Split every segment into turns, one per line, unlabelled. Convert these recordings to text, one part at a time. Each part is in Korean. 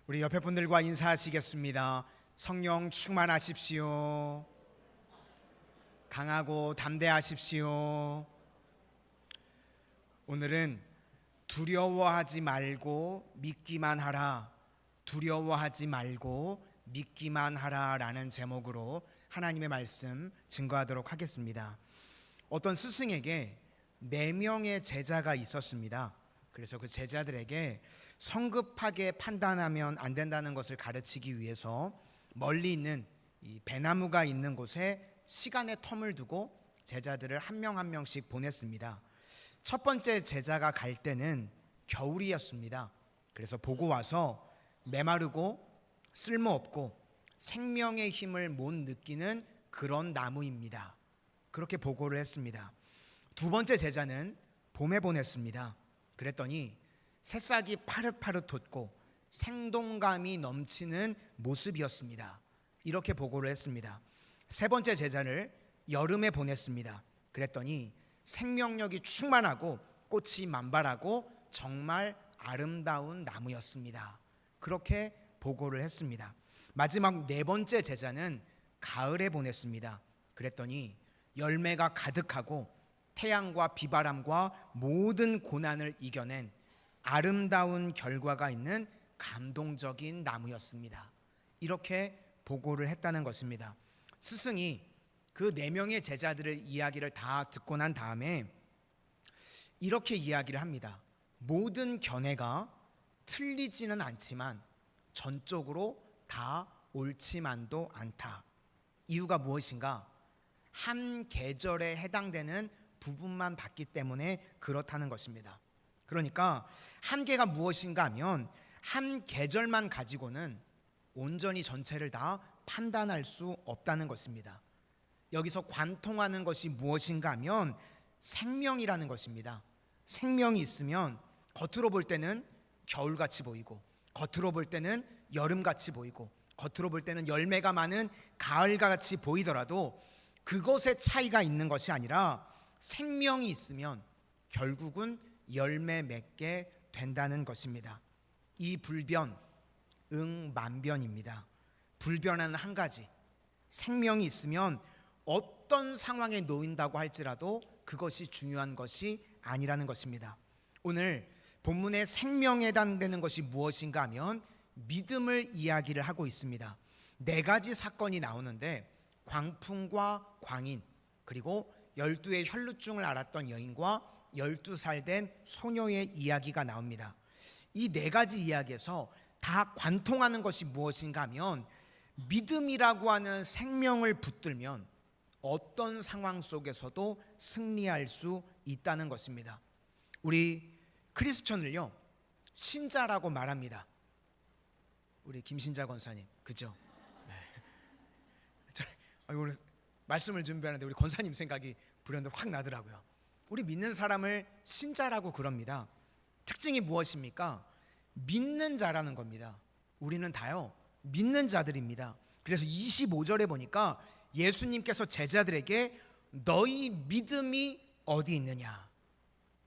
우리 옆에 분들과 인사하시겠습니다. 성령 충만하십시오. 강하고 담대하십시오. 오늘은 두려워하지 말고 믿기만 하라, 두려워하지 말고 믿기만 하라 라는 제목으로 하나님의 말씀 증거하도록 하겠습니다. 어떤 스승에게 4명의 제자가 있었습니다. 그래서 그 제자들에게 성급하게 판단하면 안 된다는 것을 가르치기 위해서 멀리 있는 이 배나무가 있는 곳에 시간의 텀을 두고 제자들을 한 명 한 명씩 보냈습니다. 첫 번째 제자가 갈 때는 겨울이었습니다. 그래서 보고 와서 메마르고 쓸모없고 생명의 힘을 못 느끼는 그런 나무입니다. 그렇게 보고를 했습니다. 두 번째 제자는 봄에 보냈습니다. 그랬더니 새싹이 파릇파릇 돋고 생동감이 넘치는 모습이었습니다. 이렇게 보고를 했습니다. 세 번째 제자를 여름에 보냈습니다. 그랬더니 생명력이 충만하고 꽃이 만발하고 정말 아름다운 나무였습니다. 그렇게 보고를 했습니다. 마지막 4번째 제자는 가을에 보냈습니다. 그랬더니 열매가 가득하고 태양과 비바람과 모든 고난을 이겨낸 아름다운 결과가 있는 감동적인 나무였습니다. 이렇게 보고를 했다는 것입니다. 스승이 그 4명의 제자들의 이야기를 다 듣고 난 다음에 이렇게 이야기를 합니다. 모든 견해가 틀리지는 않지만 전적으로 다 옳지만도 않다. 이유가 무엇인가? 한 계절에 해당되는 부분만 봤기 때문에 그렇다는 것입니다. 그러니까 한계가 무엇인가 하면 한 계절만 가지고는 온전히 전체를 다 판단할 수 없다는 것입니다. 여기서 관통하는 것이 무엇인가 하면 생명이라는 것입니다. 생명이 있으면 겉으로 볼 때는 겨울같이 보이고, 겉으로 볼 때는 여름같이 보이고, 겉으로 볼 때는 열매가 많은 가을같이 보이더라도 그것의 차이가 있는 것이 아니라 생명이 있으면 결국은 열매 맺게 된다는 것입니다. 이 불변, 응만변입니다. 불변은 한 가지, 생명이 있으면 어떤 상황에 놓인다고 할지라도 그것이 중요한 것이 아니라는 것입니다. 오늘 본문의 생명에 해당되는 것이 무엇인가 하면 믿음을 이야기를 하고 있습니다. 4가지 사건이 나오는데 광풍과 광인, 그리고 12의 혈루증을 앓았던 여인과 12살 된 소녀의 이야기가 나옵니다. 이 4가지 이야기에서 다 관통하는 것이 무엇인가 하면 믿음이라고 하는 생명을 붙들면 어떤 상황 속에서도 승리할 수 있다는 것입니다. 우리 크리스천을요, 신자라고 말합니다. 우리 김신자 권사님, 그죠? 네. 오늘 말씀을 준비하는데 우리 권사님 생각이 불현듯 확 나더라고요. 우리 믿는 사람을 신자라고 그럽니다. 특징이 무엇입니까? 믿는 자라는 겁니다. 우리는 다요 믿는 자들입니다. 그래서 25절에 보니까 예수님께서 제자들에게 너희 믿음이 어디 있느냐,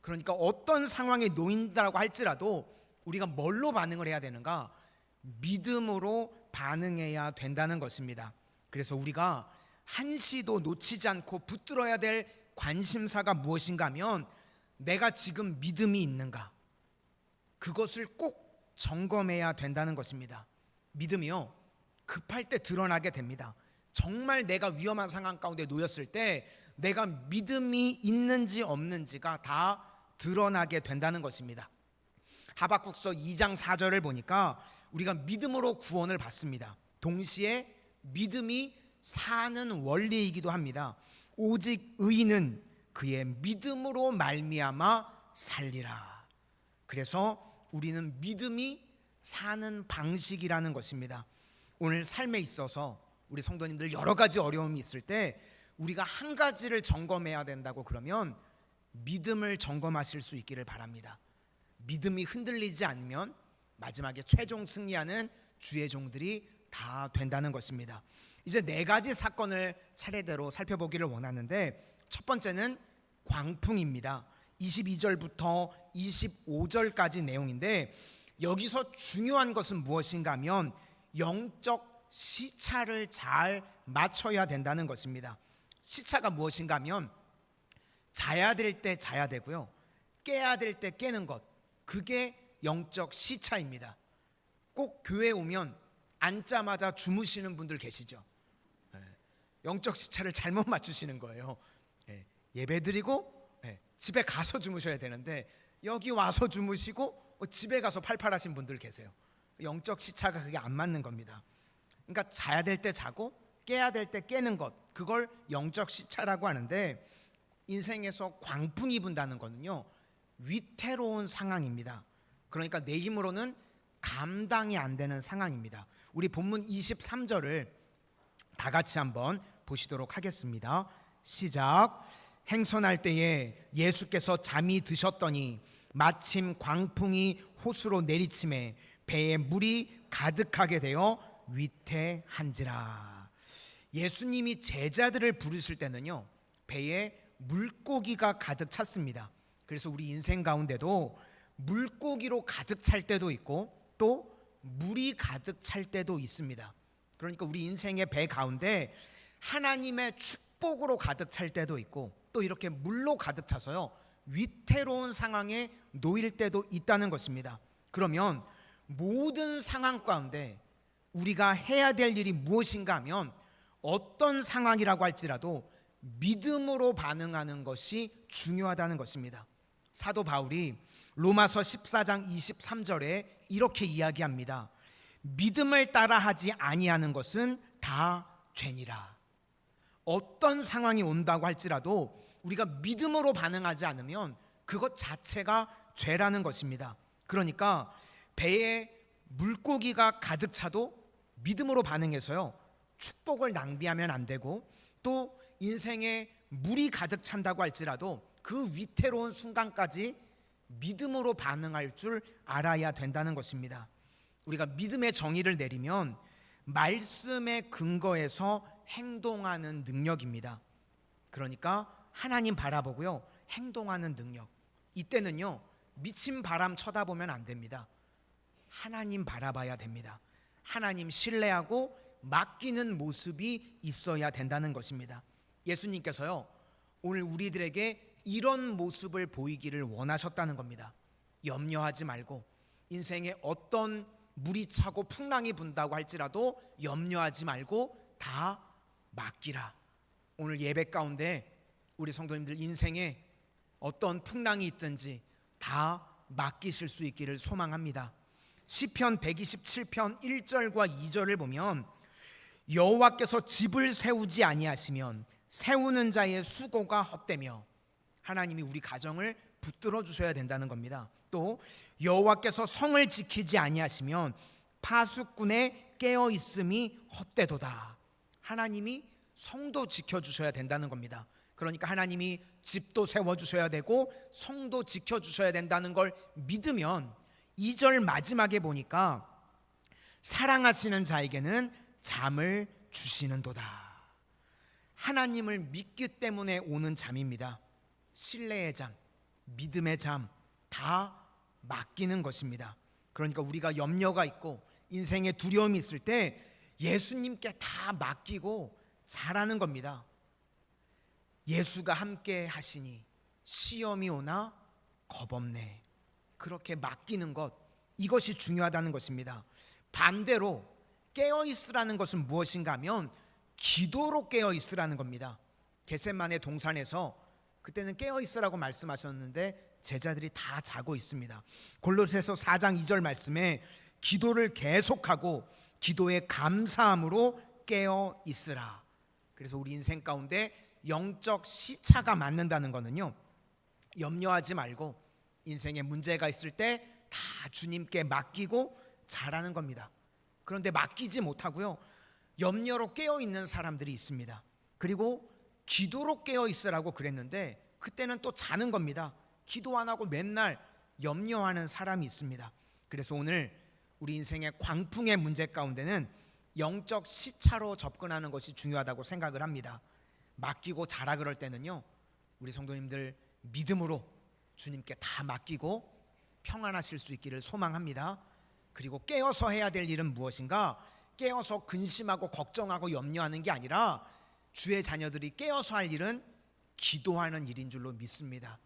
그러니까 어떤 상황에 놓인다고 할지라도 우리가 뭘로 반응을 해야 되는가? 믿음으로 반응해야 된다는 것입니다. 그래서 우리가 한시도 놓치지 않고 붙들어야 될 관심사가 무엇인가 하면 내가 지금 믿음이 있는가, 그것을 꼭 점검해야 된다는 것입니다. 믿음이요, 급할 때 드러나게 됩니다. 정말 내가 위험한 상황 가운데 놓였을 때 내가 믿음이 있는지 없는지가 다 드러나게 된다는 것입니다. 하박국서 2장 4절을 보니까 우리가 믿음으로 구원을 받습니다. 동시에 믿음이 사는 원리이기도 합니다. 오직 의인은 그의 믿음으로 말미암아 살리라. 그래서 우리는 믿음이 사는 방식이라는 것입니다. 오늘 삶에 있어서 우리 성도님들 여러 가지 어려움이 있을 때 우리가 한 가지를 점검해야 된다고 그러면 믿음을 점검하실 수 있기를 바랍니다. 믿음이 흔들리지 않으면 마지막에 최종 승리하는 주의 종들이 다 된다는 것입니다. 이제 4가지 사건을 차례대로 살펴보기를 원하는데, 첫 번째는 광풍입니다. 22절부터 25절까지 내용인데 여기서 중요한 것은 무엇인가 하면 영적 시차를 잘 맞춰야 된다는 것입니다. 시차가 무엇인가 하면 자야 될 때 자야 되고요, 깨야 될 때 깨는 것, 그게 영적 시차입니다. 꼭 교회에 오면 앉자마자 주무시는 분들 계시죠. 영적 시차를 잘못 맞추시는 거예요. 예배드리고 집에 가서 주무셔야 되는데 여기 와서 주무시고 집에 가서 팔팔하신 분들 계세요. 영적 시차가 그게 안 맞는 겁니다. 그러니까 자야 될 때 자고 깨야 될 때 깨는 것, 그걸 영적 시차라고 하는데, 인생에서 광풍이 분다는 거는요 위태로운 상황입니다. 그러니까 내 힘으로는 감당이 안 되는 상황입니다. 우리 본문 23절을 다 같이 한번 보시도록 하겠습니다. 시작. 행선할 때에 예수께서 잠이 드셨더니 마침 광풍이 호수로 내리침에 배에 물이 가득하게 되어 위태한지라. 예수님이 제자들을 부르실 때는요 배에 물고기가 가득 찼습니다. 그래서 우리 인생 가운데도 물고기로 가득 찰 때도 있고 또 물이 가득 찰 때도 있습니다. 그러니까 우리 인생의 배 가운데 하나님의 축복으로 가득 찰 때도 있고 또 이렇게 물로 가득 차서요 위태로운 상황에 놓일 때도 있다는 것입니다. 그러면 모든 상황 가운데 우리가 해야 될 일이 무엇인가 하면 어떤 상황이라고 할지라도 믿음으로 반응하는 것이 중요하다는 것입니다. 사도 바울이 로마서 14장 23절에 이렇게 이야기합니다. 믿음을 따라 하지 아니하는 것은 다 죄니라. 어떤 상황이 온다고 할지라도 우리가 믿음으로 반응하지 않으면 그것 자체가 죄라는 것입니다. 그러니까 배에 물고기가 가득 차도 믿음으로 반응해서요 축복을 낭비하면 안 되고, 또 인생에 물이 가득 찬다고 할지라도 그 위태로운 순간까지 믿음으로 반응할 줄 알아야 된다는 것입니다. 우리가 믿음의 정의를 내리면 말씀의 근거에서 행동하는 능력입니다. 그러니까 하나님 바라보고요 행동하는 능력. 이때는요 미친 바람 쳐다보면 안 됩니다. 하나님 바라봐야 됩니다. 하나님 신뢰하고 맡기는 모습이 있어야 된다는 것입니다. 예수님께서요 오늘 우리들에게 이런 모습을 보이기를 원하셨다는 겁니다. 염려하지 말고, 인생에 어떤 물이 차고 풍랑이 분다고 할지라도 염려하지 말고 다 맡기라. 오늘 예배 가운데 우리 성도님들 인생에 어떤 풍랑이 있든지 다 맡기실 수 있기를 소망합니다. 시편 127편 1절과 2절을 보면 여호와께서 집을 세우지 아니하시면 세우는 자의 수고가 헛되며, 하나님이 우리 가정을 붙들어 주셔야 된다는 겁니다. 또 여호와께서 성을 지키지 아니하시면 파수꾼의 깨어 있음이 헛되도다. 하나님이 성도 지켜 주셔야 된다는 겁니다. 그러니까 하나님이 집도 세워 주셔야 되고 성도 지켜 주셔야 된다는 걸 믿으면 2절 마지막에 보니까 사랑하시는 자에게는 잠을 주시는도다. 하나님을 믿기 때문에 오는 잠입니다. 신뢰의 잠, 믿음의 잠, 다 맡기는 것입니다. 그러니까 우리가 염려가 있고 인생에 두려움이 있을 때 예수님께 다 맡기고 자라는 겁니다. 예수가 함께 하시니 시험이 오나 겁없네. 그렇게 맡기는 것, 이것이 중요하다는 것입니다. 반대로 깨어 있으라는 것은 무엇인가 하면 기도로 깨어 있으라는 겁니다. 겟세마네 동산에서 그때는 깨어 있으라고 말씀하셨는데 제자들이 다 자고 있습니다. 골로새서 4장 2절 말씀에 기도를 계속하고 기도의 감사함으로 깨어 있으라. 그래서 우리 인생 가운데 영적 시차가 맞는다는 것은요 염려하지 말고 인생에 문제가 있을 때 다 주님께 맡기고 자라는 겁니다. 그런데 맡기지 못하고요 염려로 깨어 있는 사람들이 있습니다. 그리고 기도로 깨어 있으라고 그랬는데 그때는 또 자는 겁니다. 기도 안 하고 맨날 염려하는 사람이 있습니다. 그래서 오늘 우리 인생의 광풍의 문제 가운데는 영적 시차로 접근하는 것이 중요하다고 생각을 합니다. 맡기고 자라 그럴 때는요 우리 성도님들 믿음으로 주님께 다 맡기고 평안하실 수 있기를 소망합니다. 그리고 깨어서 해야 될 일은 무엇인가? 깨어서 근심하고 걱정하고 염려하는 게 아니라 주의 자녀들이 깨어서 할 일은 기도하는 일인 줄로 믿습니다.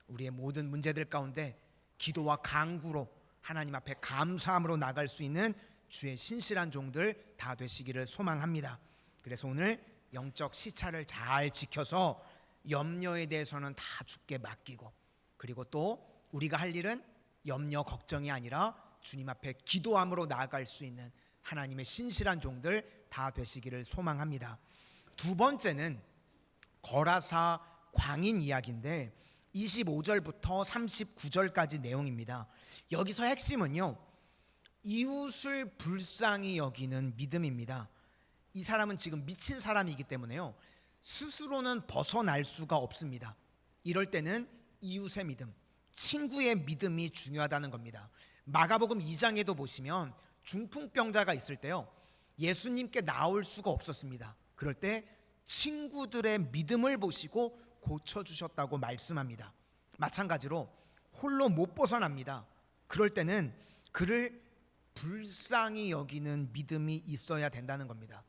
우리의 모든 문제들 가운데 기도와 간구로 하나님 앞에 감사함으로 나갈 수 있는 주의 신실한 종들 다 되시기를 소망합니다. 그래서 오늘 영적 시차를 잘 지켜서 염려에 대해서는 다 주께 맡기고, 그리고 또 우리가 할 일은 염려 걱정이 아니라 주님 앞에 기도함으로 나아갈 수 있는 하나님의 신실한 종들 다 되시기를 소망합니다. 두 번째는 거라사 광인 이야기인데 25절부터 39절까지 내용입니다. 여기서 핵심은요, 이웃을 불쌍히 여기는 믿음입니다. 이 사람은 지금 미친 사람이기 때문에요, 스스로는 벗어날 수가 없습니다. 이럴 때는 이웃의 믿음, 친구의 믿음이 중요하다는 겁니다. 마가복음 2장에도 보시면 중풍병자가 있을 때요, 예수님께 나올 수가 없었습니다. 그럴 때 친구들의 믿음을 보시고 고쳐주셨다고 말씀합니다. 마찬가지로 홀로 못 벗어납니다. 그럴 때는 그를 불쌍히 여기는 믿음이 있어야 된다는 겁니다.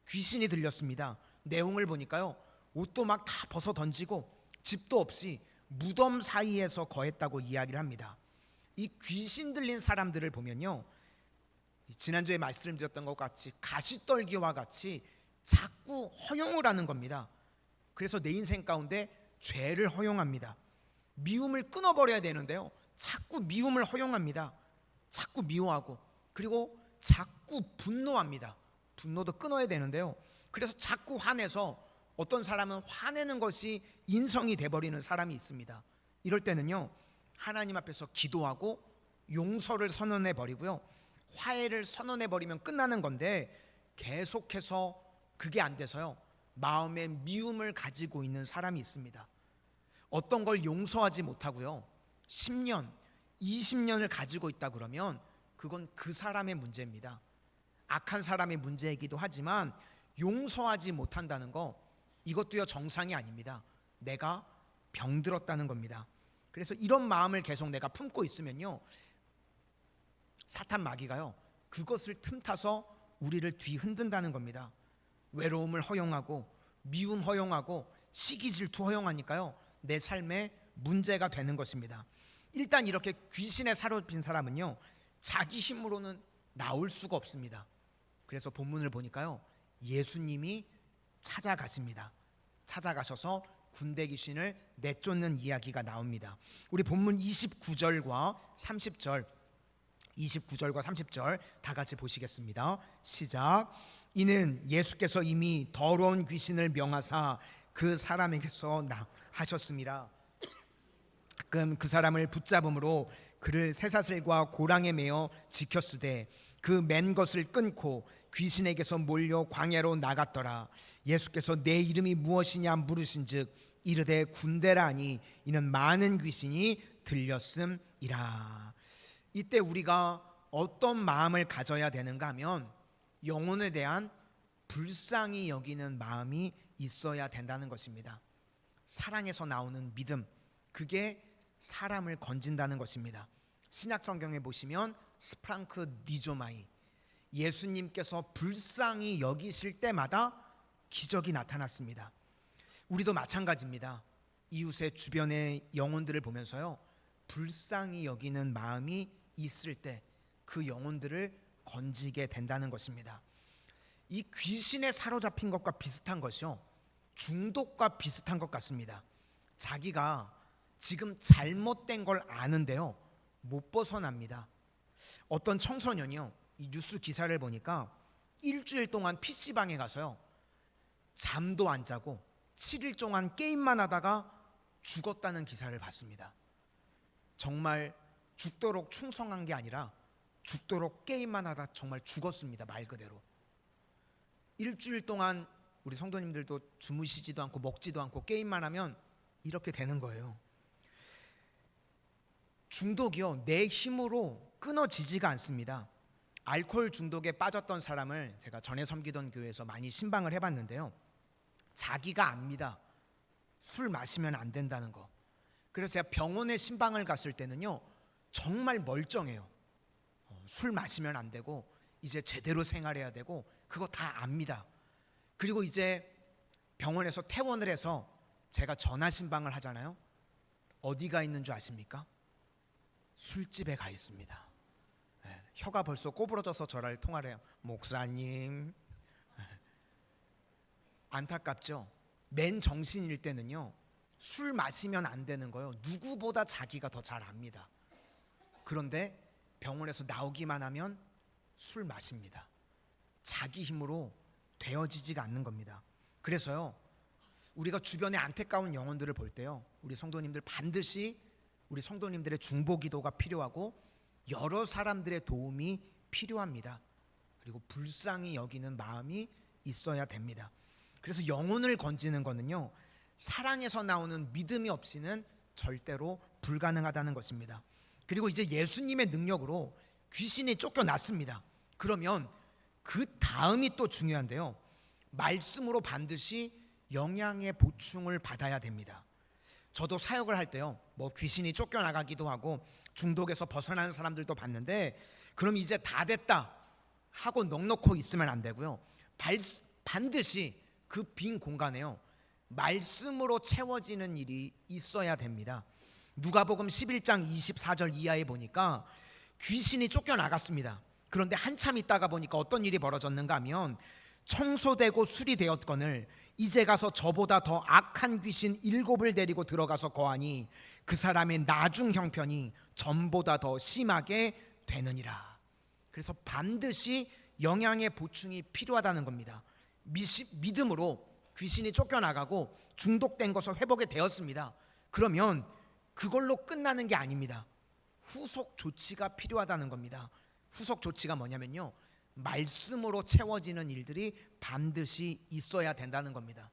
귀신이 들렸습니다. 내용을 보니까요, 옷도 막 다 벗어 던지고 집도 없이 무덤 사이에서 거했다고 이야기를 합니다. 이 귀신 들린 사람들을 보면요, 지난주에 말씀드렸던 것 같이 가시떨기와 같이 자꾸 허용을 하는 겁니다. 그래서 내 인생 가운데 죄를 허용합니다. 미움을 끊어버려야 되는데요, 자꾸 미움을 허용합니다. 자꾸 미워하고, 그리고 자꾸 분노합니다. 분노도 끊어야 되는데요, 그래서 자꾸 화내서 어떤 사람은 화내는 것이 인성이 돼버리는 사람이 있습니다. 이럴 때는요, 하나님 앞에서 기도하고 용서를 선언해 버리고요, 화해를 선언해 버리면 끝나는 건데, 계속해서 그게 안 돼서요, 마음에 미움을 가지고 있는 사람이 있습니다. 어떤 걸 용서하지 못하고요, 10년, 20년을 가지고 있다 그러면 그건 그 사람의 문제입니다. 악한 사람의 문제이기도 하지만 용서하지 못한다는 거, 이것도요 정상이 아닙니다. 내가 병들었다는 겁니다. 그래서 이런 마음을 계속 내가 품고 있으면요, 사탄 마귀가요 그것을 틈타서 우리를 뒤흔든다는 겁니다. 외로움을 허용하고 미움 허용하고 시기 질투 허용하니까요, 내 삶에 문제가 되는 것입니다. 일단 이렇게 귀신에 사로잡힌 사람은요, 자기 힘으로는 나올 수가 없습니다. 그래서 본문을 보니까요, 예수님이 찾아가십니다. 찾아가셔서 군대 귀신을 내쫓는 이야기가 나옵니다. 우리 본문 29절과 30절, 29절과 30절 다 같이 보시겠습니다. 시작. 이는 예수께서 이미 더러운 귀신을 명하사 그 사람에게서 하셨습니다. 그럼 그 사람을 붙잡음으로 그를 쇠사슬과 고랑에 매어 지켰으되 그 맨 것을 끊고 귀신에게서 몰려 광야로 나갔더라. 예수께서 내 이름이 무엇이냐 물으신즉 이르되 군대라 하니 이는 많은 귀신이 들렸음이라. 이때 우리가 어떤 마음을 가져야 되는가 하면 영혼에 대한 불쌍히 여기는 마음이 있어야 된다는 것입니다. 사랑에서 나오는 믿음, 그게 사람을 건진다는 것입니다. 신약 성경에 보시면 스프랑크 니조마이, 예수님께서 불쌍히 여기실 때마다 기적이 나타났습니다. 우리도 마찬가지입니다. 이웃의 주변의 영혼들을 보면서요, 불쌍히 여기는 마음이 있을 때 그 영혼들을 건지게 된다는 것입니다. 이 귀신에 사로잡힌 것과 비슷한 것이요, 중독과 비슷한 것 같습니다. 자기가 지금 잘못된 걸 아는데요, 못 벗어납니다. 어떤 청소년이요, 이 뉴스 기사를 보니까 일주일 동안 PC방에 가서요, 잠도 안 자고 7일 동안 게임만 하다가 죽었다는 기사를 봤습니다. 정말 죽도록 충성한 게 아니라 죽도록 게임만 하다 정말 죽었습니다. 말 그대로. 일주일 동안 우리 성도님들도 주무시지도 않고 먹지도 않고 게임만 하면 이렇게 되는 거예요. 중독이요, 내 힘으로 끊어지지가 않습니다. 알코올 중독에 빠졌던 사람을 제가 전에 섬기던 교회에서 많이 신방을 해봤는데요, 자기가 압니다. 술 마시면 안 된다는 거. 그래서 제가 병원에 신방을 갔을 때는요, 정말 멀쩡해요. 술 마시면 안 되고 이제 제대로 생활해야 되고 그거 다 압니다. 그리고 이제 병원에서 퇴원을 해서 제가 전화 신방을 하잖아요. 어디가 있는 줄 아십니까? 술집에 가 있습니다. 혀가 벌써 꼬부러져서 저를 통화를 해요. 목사님. 안타깝죠? 맨 정신일 때는요, 술 마시면 안 되는 거요. 누구보다 자기가 더 잘 압니다. 그런데 병원에서 나오기만 하면 술 마십니다. 자기 힘으로 되어지지가 않는 겁니다. 그래서요, 우리가 주변의 안타까운 영혼들을 볼 때요, 우리 성도님들 반드시 우리 성도님들의 중보기도가 필요하고 여러 사람들의 도움이 필요합니다. 그리고 불쌍히 여기는 마음이 있어야 됩니다. 그래서 영혼을 건지는 거는요, 사랑에서 나오는 믿음이 없이는 절대로 불가능하다는 것입니다. 그리고 이제 예수님의 능력으로 귀신이 쫓겨났습니다. 그러면 그 다음이 또 중요한데요, 말씀으로 반드시 영양의 보충을 받아야 됩니다. 저도 사역을 할 때요, 뭐 귀신이 쫓겨나가기도 하고 중독에서 벗어나는 사람들도 봤는데, 그럼 이제 다 됐다 하고 넋놓고 있으면 안 되고요, 반드시 그 빈 공간에요, 말씀으로 채워지는 일이 있어야 됩니다. 누가복음 11장 24절 이하에 보니까 귀신이 쫓겨나갔습니다. 그런데 한참 있다가 보니까 어떤 일이 벌어졌는가 하면, 청소되고 수리되었거늘 이제 가서 저보다 더 악한 귀신 7을 데리고 들어가서 거하니 그 사람의 나중 형편이 전보다 더 심하게 되느니라. 그래서 반드시 영양의 보충이 필요하다는 겁니다. 믿음으로 귀신이 쫓겨나가고 중독된 것을 회복이 되었습니다. 그러면 그걸로 끝나는 게 아닙니다. 후속 조치가 필요하다는 겁니다. 후속 조치가 뭐냐면요, 말씀으로 채워지는 일들이 반드시 있어야 된다는 겁니다.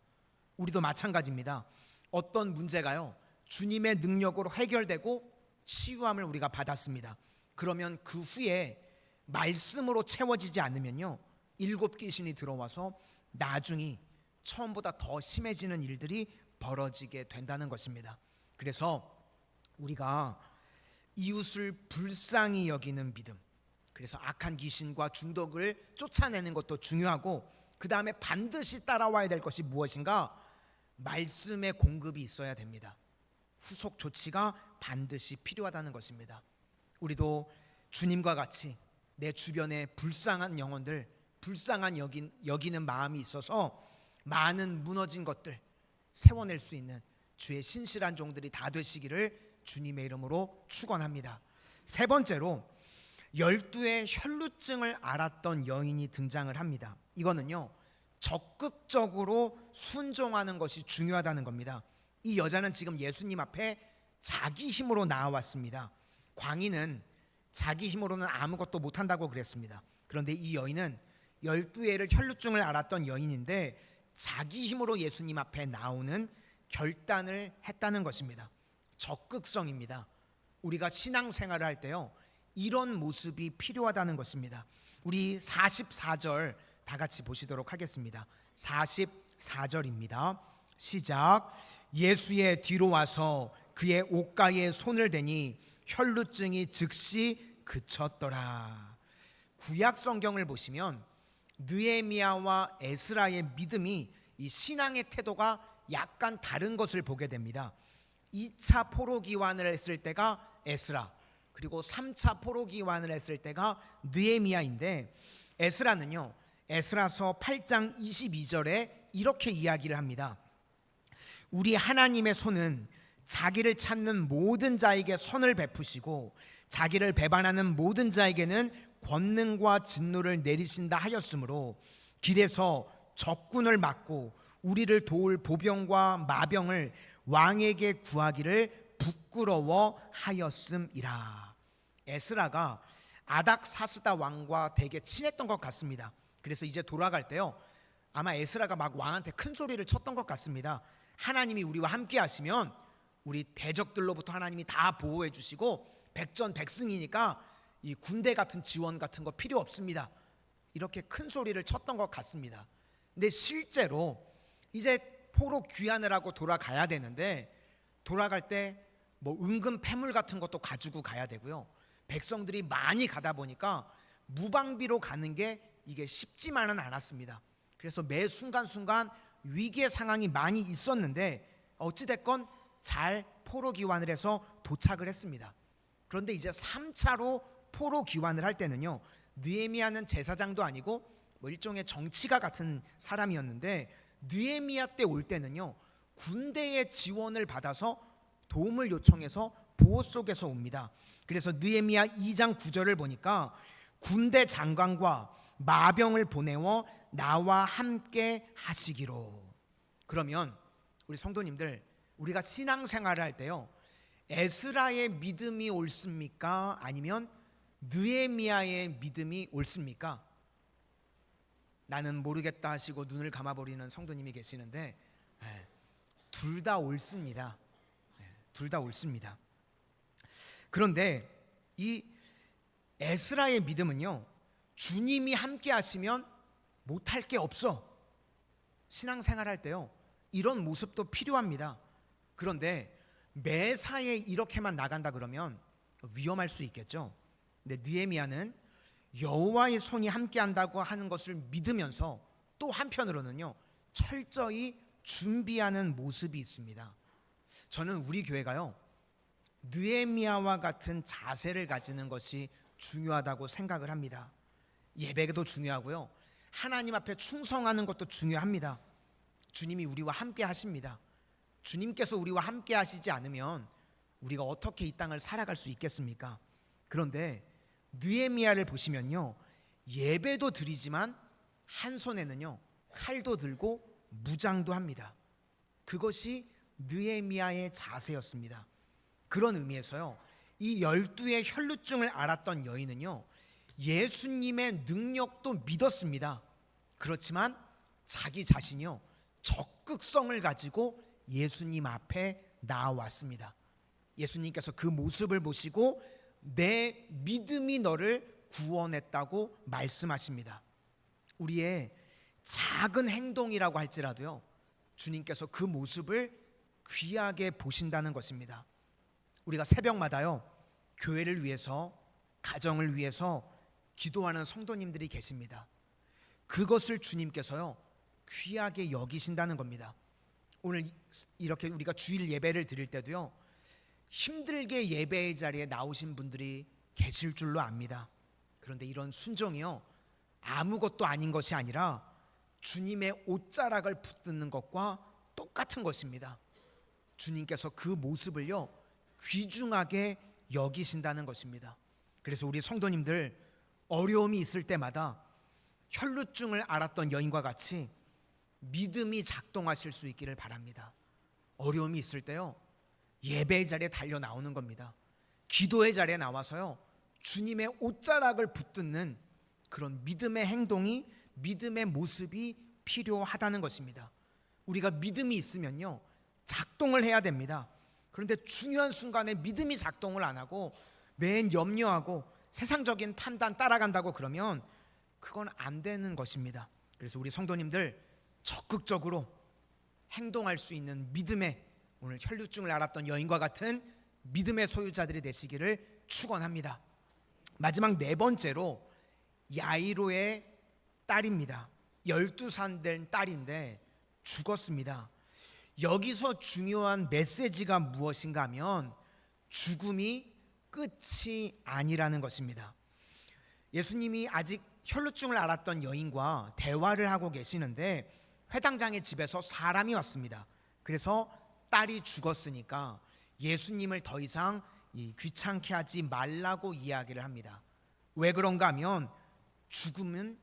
우리도 마찬가지입니다. 어떤 문제가요, 주님의 능력으로 해결되고 치유함을 우리가 받았습니다. 그러면 그 후에 말씀으로 채워지지 않으면요, 7 귀신이 들어와서 나중이 처음보다 더 심해지는 일들이 벌어지게 된다는 것입니다. 그래서 우리가 이웃을 불쌍히 여기는 믿음, 그래서 악한 귀신과 중독을 쫓아내는 것도 중요하고, 그 다음에 반드시 따라와야 될 것이 무엇인가? 말씀의 공급이 있어야 됩니다. 후속 조치가 반드시 필요하다는 것입니다. 우리도 주님과 같이 내 주변에 불쌍한 영혼들, 불쌍한 여기는 마음이 있어서 많은 무너진 것들 세워낼 수 있는 주의 신실한 종들이 다 되시기를 주님의 이름으로 축원합니다. 세 번째로 12의 혈루증을 앓았던 여인이 등장을 합니다. 이거는요, 적극적으로 순종하는 것이 중요하다는 겁니다. 이 여자는 지금 예수님 앞에 자기 힘으로 나와왔습니다. 광인은 자기 힘으로는 아무것도 못한다고 그랬습니다. 그런데 이 여인은 12회를 혈루증을 앓았던 여인인데 자기 힘으로 예수님 앞에 나오는 결단을 했다는 것입니다. 적극성입니다. 우리가 신앙생활을 할 때요, 이런 모습이 필요하다는 것입니다. 우리 44절 다 같이 보시도록 하겠습니다. 44절입니다. 시작. 예수의 뒤로 와서 그의 옷가에 손을 대니 혈루증이 즉시 그쳤더라. 구약 성경을 보시면 느헤미야와 에스라의 믿음이, 이 신앙의 태도가 약간 다른 것을 보게 됩니다. 2차 포로기환을 했을 때가 에스라, 그리고 3차 포로기환을 했을 때가 느헤미야인데, 에스라는요, 에스라서 8장 22절에 이렇게 이야기를 합니다. 우리 하나님의 손은 자기를 찾는 모든 자에게 선을 베푸시고 자기를 배반하는 모든 자에게는 권능과 진노를 내리신다 하였으므로 길에서 적군을 막고 우리를 도울 보병과 마병을 왕에게 구하기를 부끄러워하였음이라. 에스라가 아닥사스다 왕과 되게 친했던 것 같습니다. 그래서 이제 돌아갈 때요, 아마 에스라가 막 왕한테 큰 소리를 쳤던 것 같습니다. 하나님이 우리와 함께 하시면 우리 대적들로부터 하나님이 다 보호해 주시고 백전백승이니까 이 군대 같은 지원 같은 거 필요 없습니다. 이렇게 큰 소리를 쳤던 것 같습니다. 근데 실제로 이제 포로 귀환을 하고 돌아가야 되는데, 돌아갈 때 뭐 은근 폐물 같은 것도 가지고 가야 되고요, 백성들이 많이 가다 보니까 무방비로 가는 게 이게 쉽지만은 않았습니다. 그래서 매 순간순간 위기의 상황이 많이 있었는데 어찌됐건 잘 포로 귀환을 해서 도착을 했습니다. 그런데 이제 3차로 포로 귀환을 할 때는요, 느헤미야는 제사장도 아니고 일종의 정치가 같은 사람이었는데, 느헤미야 때 올 때는요 군대의 지원을 받아서 도움을 요청해서 보호 속에서 옵니다. 그래서 느헤미야 2장 9절을 보니까 군대 장관과 마병을 보내어 나와 함께 하시기로. 그러면 우리 성도님들, 우리가 신앙생활을 할 때요, 에스라의 믿음이 옳습니까? 아니면 느헤미야의 믿음이 옳습니까? 나는 모르겠다 하시고 눈을 감아버리는 성도님이 계시는데, 둘 다 옳습니다. 둘 다 옳습니다. 그런데 이 에스라의 믿음은요, 주님이 함께 하시면 못할 게 없어. 신앙생활 할 때요, 이런 모습도 필요합니다. 그런데 매사에 이렇게만 나간다 그러면 위험할 수 있겠죠. 근데 느헤미야는 여호와의 손이 함께한다고 하는 것을 믿으면서 또 한편으로는요 철저히 준비하는 모습이 있습니다. 저는 우리 교회가요 느헤미야와 같은 자세를 가지는 것이 중요하다고 생각을 합니다. 예배도 중요하고요, 하나님 앞에 충성하는 것도 중요합니다. 주님이 우리와 함께 하십니다. 주님께서 우리와 함께 하시지 않으면 우리가 어떻게 이 땅을 살아갈 수 있겠습니까? 그런데 느헤미야를 보시면요, 예배도 드리지만 한 손에는요 칼도 들고 무장도 합니다. 그것이 느헤미야의 자세였습니다. 그런 의미에서요, 이 12의 혈루증을 앓았던 여인은요 예수님의 능력도 믿었습니다. 그렇지만 자기 자신이요 적극성을 가지고 예수님 앞에 나아왔습니다. 예수님께서 그 모습을 보시고 내 믿음이 너를 구원했다고 말씀하십니다. 우리의 작은 행동이라고 할지라도요 주님께서 그 모습을 귀하게 보신다는 것입니다. 우리가 새벽마다요 교회를 위해서, 가정을 위해서 기도하는 성도님들이 계십니다. 그것을 주님께서요 귀하게 여기신다는 겁니다. 오늘 이렇게 우리가 주일 예배를 드릴 때도요 힘들게 예배의 자리에 나오신 분들이 계실 줄로 압니다. 그런데 이런 순종이요 아무것도 아닌 것이 아니라 주님의 옷자락을 붙드는 것과 똑같은 것입니다. 주님께서 그 모습을요 귀중하게 여기신다는 것입니다. 그래서 우리 성도님들 어려움이 있을 때마다 혈루증을 앓았던 여인과 같이 믿음이 작동하실 수 있기를 바랍니다. 어려움이 있을 때요 예배의 자리에 달려 나오는 겁니다. 기도의 자리에 나와서요 주님의 옷자락을 붙드는 그런 믿음의 행동이, 믿음의 모습이 필요하다는 것입니다. 우리가 믿음이 있으면요 작동을 해야 됩니다. 그런데 중요한 순간에 믿음이 작동을 안 하고 맨 염려하고 세상적인 판단 따라간다고 그러면 그건 안 되는 것입니다. 그래서 우리 성도님들 적극적으로 행동할 수 있는 믿음의, 오늘 혈루증을 앓았던 여인과 같은 믿음의 소유자들이 되시기를 축원합니다. 마지막 네 번째로 야이로의 딸입니다. 12살 된 딸인데 죽었습니다. 여기서 중요한 메시지가 무엇인가 하면 죽음이 끝이 아니라는 것입니다. 예수님이 아직 혈루증을 앓았던 여인과 대화를 하고 계시는데 회당장의 집에서 사람이 왔습니다. 그래서 딸이 죽었으니까 예수님을 더 이상 귀찮게 하지 말라고 이야기를 합니다. 왜 그런가 하면 죽음은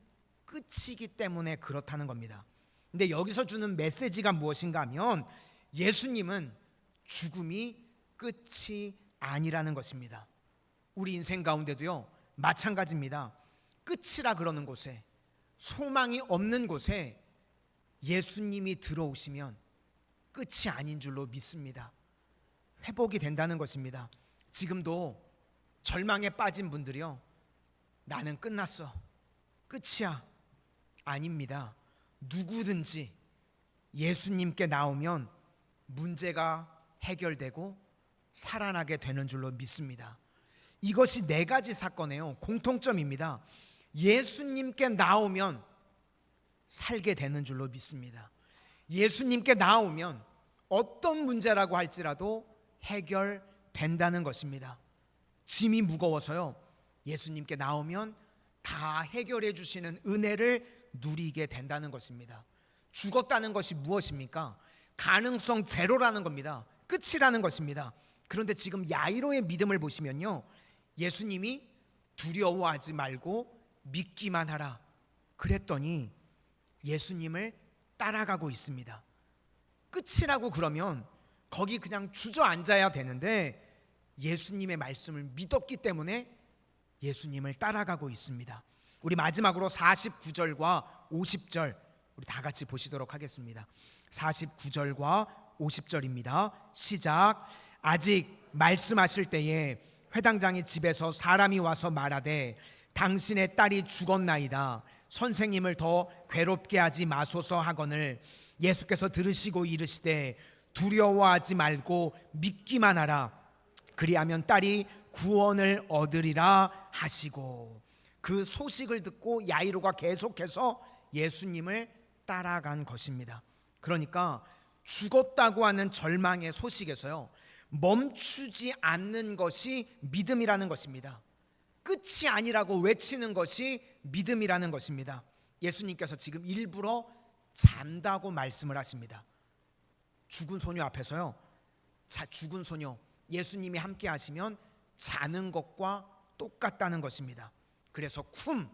끝이기 때문에 그렇다는 겁니다. 근데 여기서 주는 메시지가 무엇인가 하면 예수님은 죽음이 끝이 아니라는 것입니다. 우리 인생 가운데도요 마찬가지입니다. 끝이라 그러는 곳에, 소망이 없는 곳에 예수님이 들어오시면 끝이 아닌 줄로 믿습니다. 회복이 된다는 것입니다. 지금도 절망에 빠진 분들이요 나는 끝났어, 끝이야, 아닙니다. 누구든지 예수님께 나오면 문제가 해결되고 살아나게 되는 줄로 믿습니다. 이것이 네 가지 사건이에요. 공통점입니다. 예수님께 나오면 살게 되는 줄로 믿습니다. 예수님께 나오면 어떤 문제라고 할지라도 해결된다는 것입니다. 짐이 무거워서요, 예수님께 나오면 다 해결해 주시는 은혜를 누리게 된다는 것입니다. 죽었다는 것이 무엇입니까? 가능성 제로라는 겁니다. 끝이라는 것입니다. 그런데 지금 야이로의 믿음을 보시면요, 예수님이 두려워하지 말고 믿기만 하라 그랬더니 예수님을 따라가고 있습니다. 끝이라고 그러면 거기 그냥 주저앉아야 되는데 예수님의 말씀을 믿었기 때문에 예수님을 따라가고 있습니다. 우리 마지막으로 49절과 50절 우리 다 같이 보시도록 하겠습니다. 49절과 50절입니다. 시작. 아직 말씀하실 때에 회당장이 집에서 사람이 와서 말하되 당신의 딸이 죽었나이다. 선생님을 더 괴롭게 하지 마소서 하거늘 예수께서 들으시고 이르시되 두려워하지 말고 믿기만 하라. 그리하면 딸이 구원을 얻으리라 하시고, 그 소식을 듣고 야이로가 계속해서 예수님을 따라간 것입니다. 그러니까 죽었다고 하는 절망의 소식에서요, 멈추지 않는 것이 믿음이라는 것입니다. 끝이 아니라고 외치는 것이 믿음이라는 것입니다. 예수님께서 지금 일부러 잔다고 말씀을 하십니다. 죽은 소녀 앞에서요, 죽은 소녀 예수님이 함께 하시면 자는 것과 똑같다는 것입니다. 그래서 쿰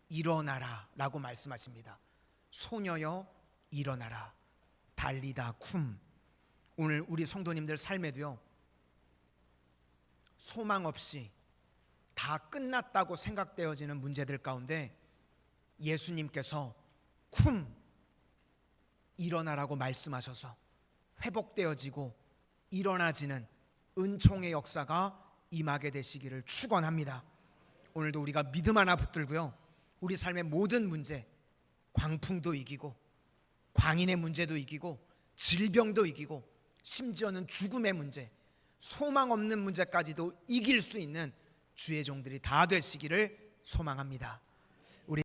일어나라 라고 말씀하십니다. 소녀여 일어나라. 달리다 쿰. 오늘 우리 성도님들 삶에도요, 소망 없이 다 끝났다고 생각되어지는 문제들 가운데 예수님께서 쿰 일어나라고 말씀하셔서 회복되어지고 일어나지는 은총의 역사가 임하게 되시기를 축원합니다. 오늘도 우리가 믿음 하나 붙들고요, 우리 삶의 모든 문제, 광풍도 이기고 광인의 문제도 이기고 질병도 이기고 심지어는 죽음의 문제, 소망 없는 문제까지도 이길 수 있는 주의 종들이 다 되시기를 소망합니다. 우리